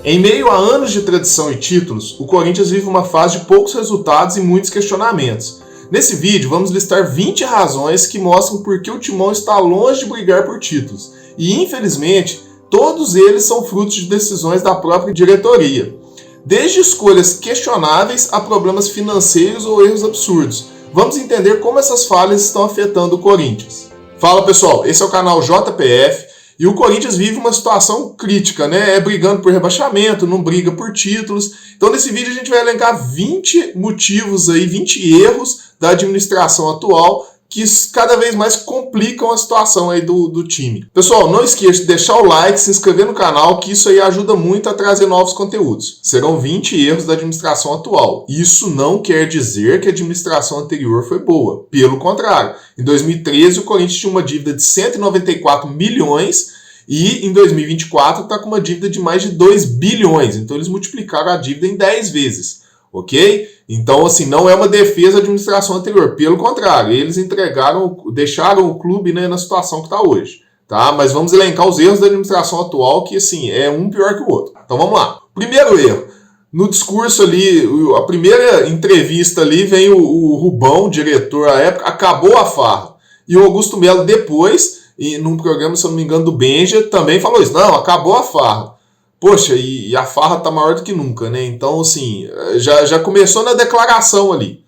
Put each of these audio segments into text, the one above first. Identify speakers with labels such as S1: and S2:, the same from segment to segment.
S1: Em meio a anos de tradição e títulos, o Corinthians vive uma fase de poucos resultados e muitos questionamentos. Nesse vídeo, vamos listar 20 razões que mostram por que o Timão está longe de brigar por títulos. E, infelizmente, todos eles são frutos de decisões da própria diretoria. Desde escolhas questionáveis a problemas financeiros ou erros absurdos. Vamos entender como essas falhas estão afetando o Corinthians. Fala pessoal, esse é o canal JPF. E o Corinthians vive uma situação crítica, né? É brigando por rebaixamento, não briga por títulos. Então nesse vídeo a gente vai elencar 20 motivos aí, 20 erros da administração atual que cada vez mais complicam a situação aí do time. Pessoal, não esqueça de deixar o like, se inscrever no canal, que isso aí ajuda muito a trazer novos conteúdos. Serão 20 erros da administração atual. Isso não quer dizer que a administração anterior foi boa. Pelo contrário, em 2013 o Corinthians tinha uma dívida de 194 milhões e em 2024 está com uma dívida de mais de 2 bilhões. Então eles multiplicaram a dívida em 10 vezes. Ok? Então, assim, não é uma defesa da administração anterior. Pelo contrário, eles deixaram o clube, né, na situação que está hoje. Tá? Mas vamos elencar os erros da administração atual, que, assim, é um pior que o outro. Então, vamos lá. Primeiro erro. No discurso ali, a primeira entrevista ali, vem o Rubão, diretor à época, acabou a farra. E o Augusto Melo depois, num programa, se eu não me engano, do Benja, também falou isso. Não, acabou a farra. Poxa, e a farra tá maior do que nunca, né? Então, assim, já começou na declaração ali.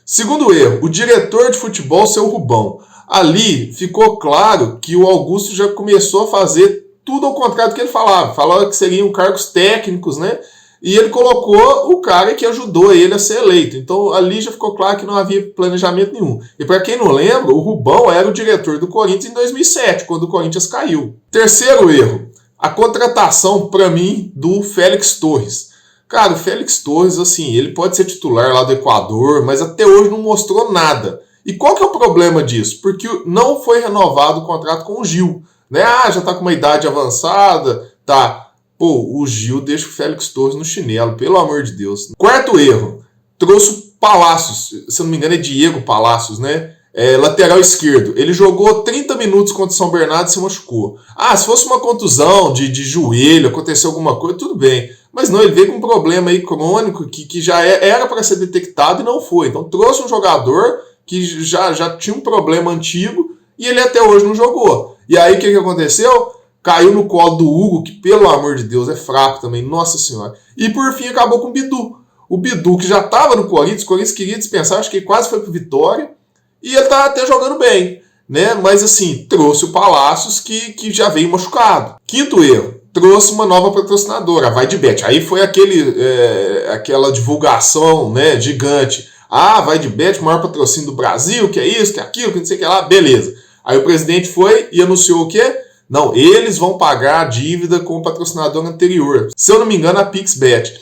S1: Segundo erro, o diretor de futebol ser o Rubão. Ali ficou claro que o Augusto já começou a fazer tudo ao contrário do que ele falava. Falava que seriam cargos técnicos, né? E ele colocou o cara que ajudou ele a ser eleito. Então, ali já ficou claro que não havia planejamento nenhum. E para quem não lembra, o Rubão era o diretor do Corinthians em 2007, quando o Corinthians caiu. Terceiro erro. A contratação, para mim, do Félix Torres. Cara, o Félix Torres, assim, ele pode ser titular lá do Equador, mas até hoje não mostrou nada. E qual que é o problema disso? Porque não foi renovado o contrato com o Gil. Né? Ah, já tá com uma idade avançada, tá. Pô, o Gil deixa o Félix Torres no chinelo, pelo amor de Deus. Quarto erro, trouxe o Palácios, se eu não me engano é Diego Palácios, né? Lateral esquerdo. Ele jogou 30 minutos contra o São Bernardo e se machucou. Ah, se fosse uma contusão de joelho, aconteceu alguma coisa, tudo bem. Mas não, ele veio com um problema aí crônico que já era para ser detectado e não foi. Então trouxe um jogador que já tinha um problema antigo e ele até hoje não jogou. E aí o que aconteceu? Caiu no colo do Hugo, que pelo amor de Deus é fraco também, nossa senhora. E por fim acabou com o Bidu. O Bidu que já estava no Corinthians, o Corinthians queria dispensar, acho que ele quase foi pro Vitória. E ele tá até jogando bem, né? Mas assim, trouxe o Palácios que já veio machucado. Quinto erro, trouxe uma nova patrocinadora, a VaiDebet. Aí foi aquela divulgação, né, gigante. Ah, VaiDebet, o maior patrocínio do Brasil, que é isso, que é aquilo, que não sei o que lá, beleza. Aí o presidente foi e anunciou o quê? Não, eles vão pagar a dívida com o patrocinador anterior. Se eu não me engano, a PixBet.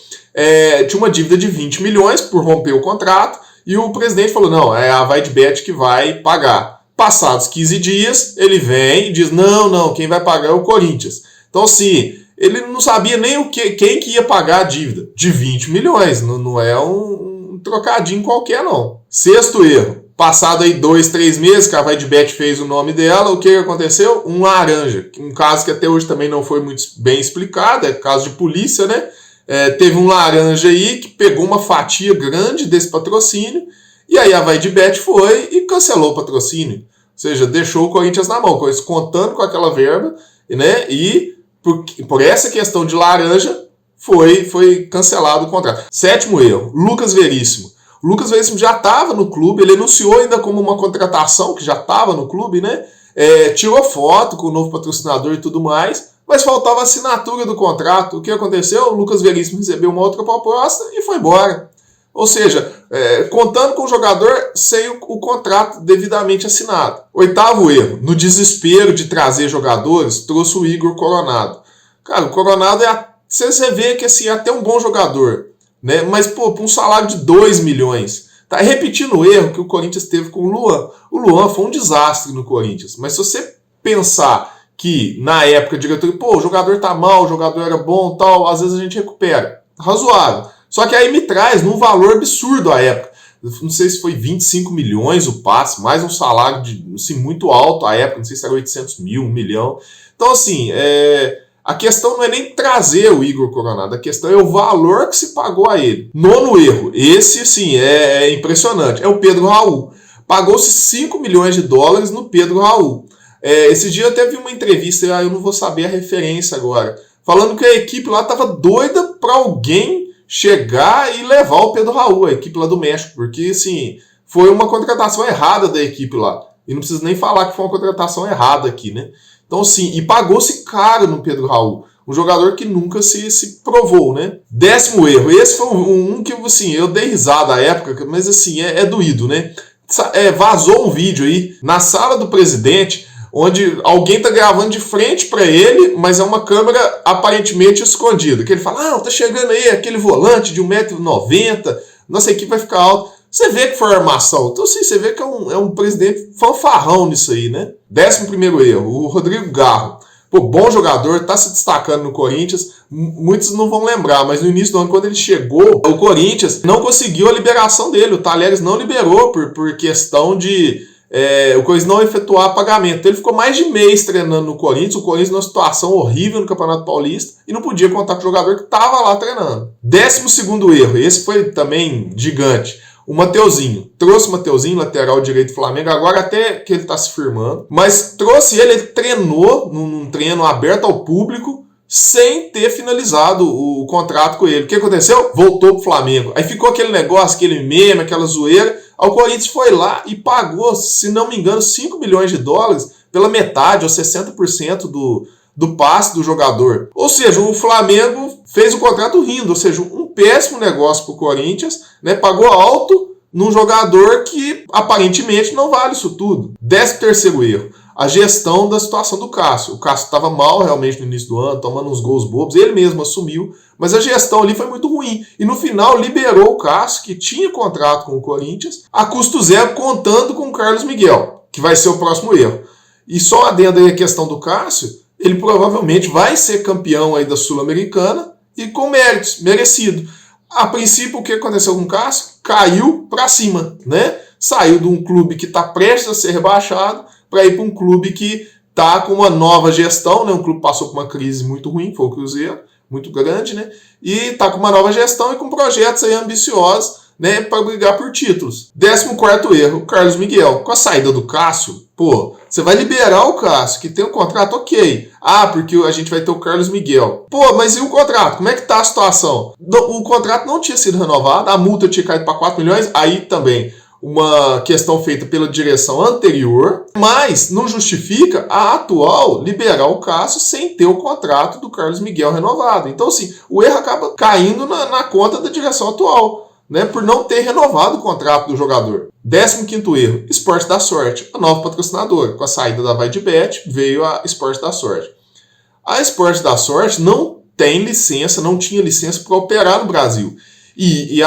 S1: Tinha uma dívida de 20 milhões por romper o contrato. E o presidente falou, não, é a VaiDebet que vai pagar. Passados 15 dias, ele vem e diz, não, quem vai pagar é o Corinthians. Então, assim, ele não sabia nem quem que ia pagar a dívida. De 20 milhões, não é um trocadinho qualquer, não. Sexto erro, passado aí 2, 3 meses que a VaiDebet fez o nome dela, o que aconteceu? Um laranja. Um caso que até hoje também não foi muito bem explicado, é caso de polícia, né? Teve um laranja aí que pegou uma fatia grande desse patrocínio e aí a VaiDebet foi e cancelou o patrocínio. Ou seja, deixou o Corinthians na mão, contando com aquela verba, né? E por essa questão de laranja foi cancelado o contrato. Sétimo erro, Lucas Veríssimo. O Lucas Veríssimo já estava no clube, ele anunciou ainda como uma contratação, que já estava no clube, né? Tirou foto com o novo patrocinador e tudo mais. Mas faltava a assinatura do contrato. O que aconteceu? O Lucas Veríssimo recebeu uma outra proposta e foi embora. Ou seja, contando com o jogador sem o contrato devidamente assinado. Oitavo erro. No desespero de trazer jogadores, trouxe o Igor Coronado. Cara, o Coronado você vê que assim, é até um bom jogador. Né? Mas, pô, por um salário de 2 milhões. Tá repetindo o erro que o Corinthians teve com o Luan. O Luan foi um desastre no Corinthians. Mas se você pensar que na época o diretor, o jogador tá mal, o jogador era bom, tal, às vezes a gente recupera. Razoável. Só que aí me traz num valor absurdo à época. Não sei se foi 25 milhões o passe, mais um salário assim, muito alto à época, não sei se era 800 mil, 1 milhão. Então assim, A questão não é nem trazer o Igor Coronado, a questão é o valor que se pagou a ele. Nono erro, esse sim é impressionante, é o Pedro Raul. Pagou-se 5 milhões de dólares no Pedro Raul. Esse dia eu até vi uma entrevista, eu não vou saber a referência agora, falando que a equipe lá estava doida para alguém chegar e levar o Pedro Raul, a equipe lá do México, porque assim, foi uma contratação errada da equipe lá. E não precisa nem falar que foi uma contratação errada aqui, né? Então, assim, e pagou-se caro no Pedro Raul. Um jogador que nunca se provou, né? 10º erro. Esse foi um que, assim, eu dei risada à época, mas, assim, é doído, né? Vazou um vídeo aí na sala do presidente, onde alguém tá gravando de frente para ele, mas é uma câmera aparentemente escondida. Que ele fala, tá chegando aí aquele volante de 1,90 m, nossa equipe vai ficar alta. Você vê que foi armação. Então, assim, você vê que é um presidente fanfarrão nisso aí, né? 11º erro, o Rodrigo Garro. Pô, bom jogador, tá se destacando no Corinthians. Muitos não vão lembrar, mas no início do ano, quando ele chegou, o Corinthians não conseguiu a liberação dele. O Talheres não liberou por questão de o Corinthians não efetuar pagamento. Ele ficou mais de mês treinando no Corinthians. O Corinthians numa situação horrível no Campeonato Paulista e não podia contar com o jogador que estava lá treinando. 12º erro, esse foi também gigante. O Mateuzinho. Trouxe o Mateuzinho, lateral direito do Flamengo, agora até que ele está se firmando. Mas trouxe ele treinou num treino aberto ao público, sem ter finalizado o contrato com ele. O que aconteceu? Voltou pro Flamengo. Aí ficou aquele negócio, aquele meme, aquela zoeira. Aí o Corinthians foi lá e pagou, se não me engano, 5 milhões de dólares pela metade, ou 60% do passe do jogador. Ou seja, o Flamengo fez o contrato rindo, ou seja, um péssimo negócio para o Corinthians, né? Pagou alto num jogador que aparentemente não vale isso tudo. 13º erro, a gestão da situação do Cássio. O Cássio estava mal realmente no início do ano, tomando uns gols bobos, ele mesmo assumiu, mas a gestão ali foi muito ruim. E no final liberou o Cássio, que tinha contrato com o Corinthians, a custo zero, contando com o Carlos Miguel, que vai ser o próximo erro. E só adendo aí a questão do Cássio, ele provavelmente vai ser campeão aí da Sul-Americana e com méritos, merecido. A princípio, o que aconteceu com o Cássio? Caiu para cima, né? Saiu de um clube que está prestes a ser rebaixado para ir para um clube que está com uma nova gestão, né? Um clube que passou por uma crise muito ruim, foi o Cruzeiro, muito grande, né? E está com uma nova gestão e com projetos aí ambiciosos, né, para brigar por títulos. 14º erro, Carlos Miguel. Com a saída do Cássio, pô, você vai liberar o Cássio, que tem um contrato, ok. Porque a gente vai ter o Carlos Miguel. Pô, mas e o contrato? Como é que tá a situação? O contrato não tinha sido renovado, a multa tinha caído para 4 milhões, aí também uma questão feita pela direção anterior, mas não justifica a atual liberar o Cássio sem ter o contrato do Carlos Miguel renovado. Então, assim, o erro acaba caindo na conta da direção atual, né, por não ter renovado o contrato do jogador. 15º erro, Esporte da Sorte, a nova patrocinadora. Com a saída da VaiDeBet, veio a Esporte da Sorte. A Esporte da Sorte não tem licença, não tinha licença para operar no Brasil. E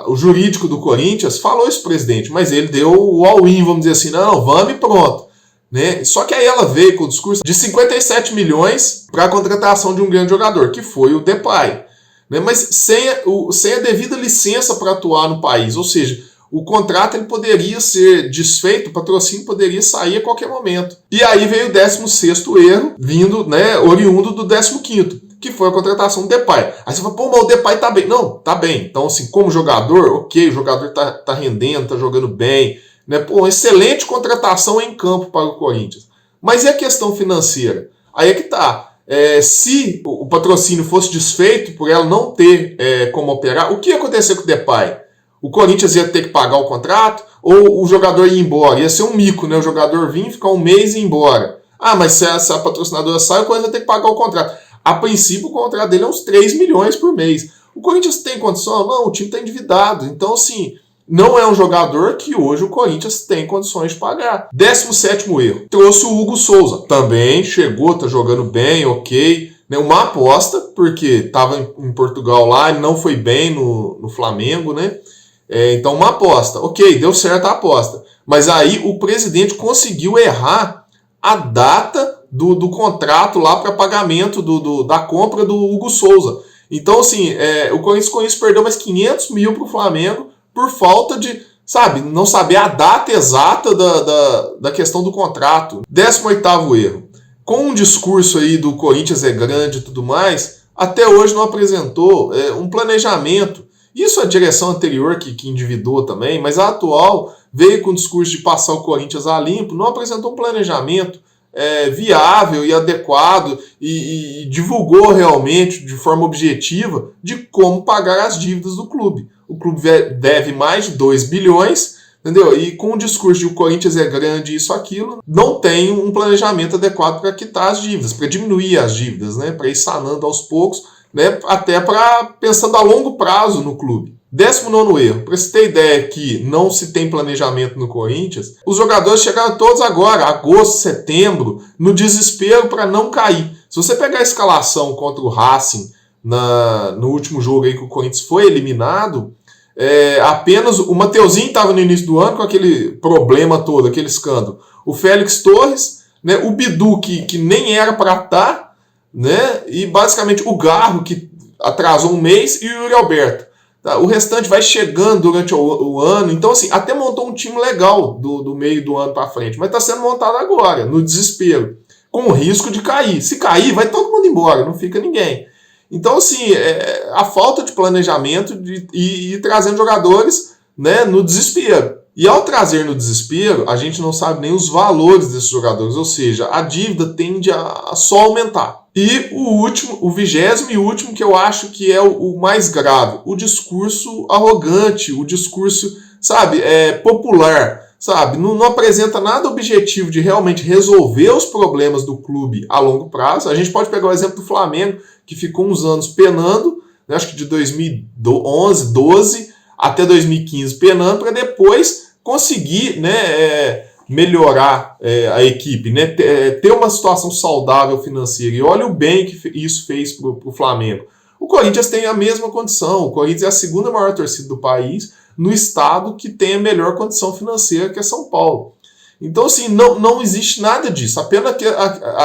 S1: o jurídico do Corinthians falou isso, presidente, mas ele deu o all-in, vamos dizer assim, não, vamos e pronto. Né? Só que aí ela veio com o discurso de 57 milhões para a contratação de um grande jogador, que foi o Depay. Né? Mas sem a devida licença para atuar no país, ou seja, o contrato ele poderia ser desfeito, o patrocínio poderia sair a qualquer momento. E aí veio o 16º erro, vindo, né, oriundo do 15º, que foi a contratação do Depay. Aí você fala, pô, mas o Depay tá bem. Não, tá bem. Então, assim, como jogador, ok, o jogador tá rendendo, tá jogando bem, né? Pô, excelente contratação em campo para o Corinthians. Mas e a questão financeira? Aí é que tá. Se o patrocínio fosse desfeito por ela não ter como operar, o que ia acontecer com o Depay? O Corinthians ia ter que pagar o contrato ou o jogador ia embora? Ia ser um mico, né? O jogador vinha, ficar um mês e ir embora. Mas se a patrocinadora sai, o Corinthians vai ter que pagar o contrato. A princípio, o contrato dele é uns 3 milhões por mês. O Corinthians tem condição? Não, o time está endividado. Então, assim, não é um jogador que hoje o Corinthians tem condições de pagar. 17º erro. Trouxe o Hugo Souza. Também chegou, tá jogando bem, ok. Uma aposta, porque estava em Portugal lá, ele não foi bem no Flamengo, né? Então, uma aposta. Ok, deu certo a aposta. Mas aí o presidente conseguiu errar a data do contrato lá para pagamento da compra do Hugo Souza. Então, assim, o Corinthians com isso perdeu mais 500 mil para o Flamengo por falta de, não saber a data exata da questão do contrato. 18º erro. com um discurso aí do Corinthians é grande e tudo mais, até hoje não apresentou um planejamento. Isso a direção anterior que endividou também, mas a atual veio com o discurso de passar o Corinthians a limpo, não apresentou um planejamento viável e adequado e divulgou realmente de forma objetiva de como pagar as dívidas do clube. O clube deve mais de 2 bilhões, entendeu? E com o discurso de o Corinthians é grande, isso, aquilo, não tem um planejamento adequado para quitar as dívidas, para diminuir as dívidas, né? Para ir sanando aos poucos, né? Até pensando a longo prazo no clube. 19º erro, para você ter ideia que não se tem planejamento no Corinthians, os jogadores chegaram todos agora, agosto, setembro, no desespero para não cair. Se você pegar a escalação contra o Racing no último jogo aí que o Corinthians foi eliminado, apenas o Mateuzinho estava no início do ano com aquele problema todo, aquele escândalo. O Félix Torres, né, o Bidu que nem era para estar, né, e basicamente o Garro que atrasou um mês e o Yuri Alberto. O restante vai chegando durante o ano. Então, assim, até montou um time legal do meio do ano para frente. Mas está sendo montado agora, no desespero. Com o risco de cair. Se cair, vai todo mundo embora. Não fica ninguém. Então, assim, a falta de planejamento e trazendo jogadores, né, no desespero. E ao trazer no desespero, a gente não sabe nem os valores desses jogadores. Ou seja, a dívida tende a só aumentar. E o 20º e último, que eu acho que é o mais grave, o discurso arrogante, o discurso, sabe, popular, sabe, não apresenta nada objetivo de realmente resolver os problemas do clube a longo prazo. A gente pode pegar o exemplo do Flamengo, que ficou uns anos penando, né, acho que de 2011, 12 até 2015 penando, para depois conseguir, né, melhorar a equipe, né? Ter uma situação saudável financeira. E olha o bem que isso fez para o Flamengo. O Corinthians tem a mesma condição. O Corinthians é a segunda maior torcida do país, no estado que tem a melhor condição financeira, que é São Paulo. Então, assim, não existe nada disso. Apenas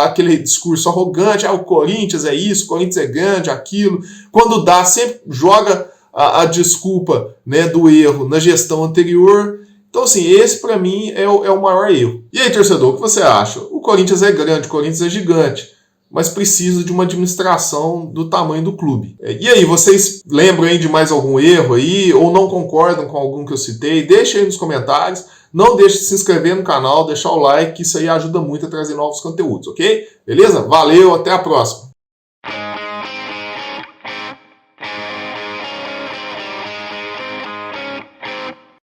S1: aquele discurso arrogante, o Corinthians é isso, o Corinthians é grande, aquilo. Quando dá, sempre joga a desculpa, né, do erro na gestão anterior. Então, assim, esse pra mim é o maior erro. E aí, torcedor, o que você acha? O Corinthians é grande, o Corinthians é gigante, mas precisa de uma administração do tamanho do clube. E aí, vocês lembram aí de mais algum erro aí, ou não concordam com algum que eu citei? Deixa aí nos comentários. Não deixe de se inscrever no canal, deixar o like, que isso aí ajuda muito a trazer novos conteúdos, ok? Beleza? Valeu, até a próxima!